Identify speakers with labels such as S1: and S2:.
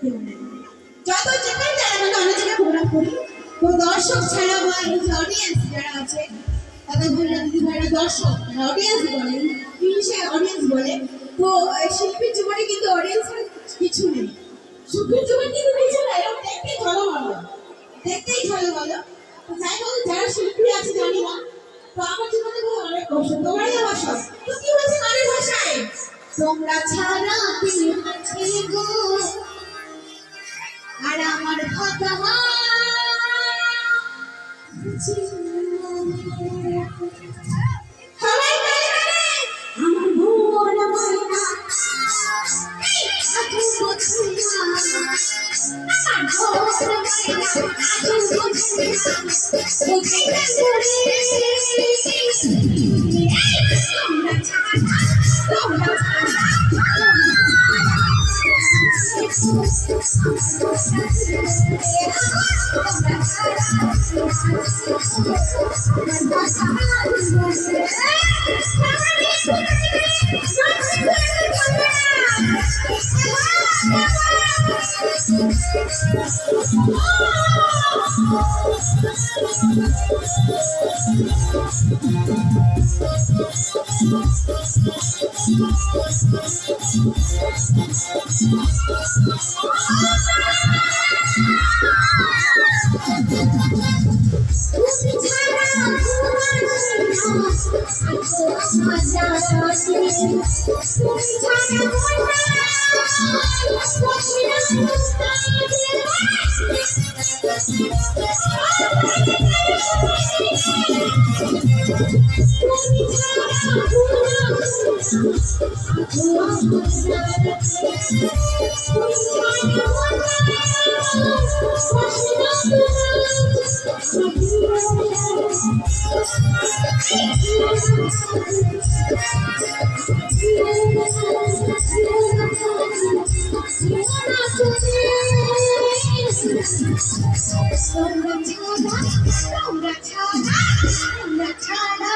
S1: কেউ নেই। যত যেখানে আমরা অনেক জায়গায় প্রোগ্রাম করি, তো দর্শক ছাড়া বা এই যে অডিয়েন্স যারা আছে তাদের ভাইরা দিদি ভাইরা দর্শক অডিয়েন্স বলে, ইংলিশে অডিয়েন্স বলে। তো শিল্পীর জীবনে কিন্তু অডিয়েন্সের কিছু নেই, শিল্পীর জীবনে কিন্তু কিছু নেই, দেখতেই ভালো ভালো, দেখতেই ভালো ভালো। তো যাই হোক, যারা শিল্পী আছে জানি না, তো আমার জীবনে অনেক কষ্ট, তোমারই আমার সব। তো কি বলছে গানের ভাষায়, তোমরা ছাড়া কেউ আছে গো আর আমার কথা সবাই বলে আমার মন ময়না আজু বুঝিনা, আমার মন ময়না আজু বুঝিনা, বুঝিনা করে তোমরা ছাড়া, তোমরা ছাড়া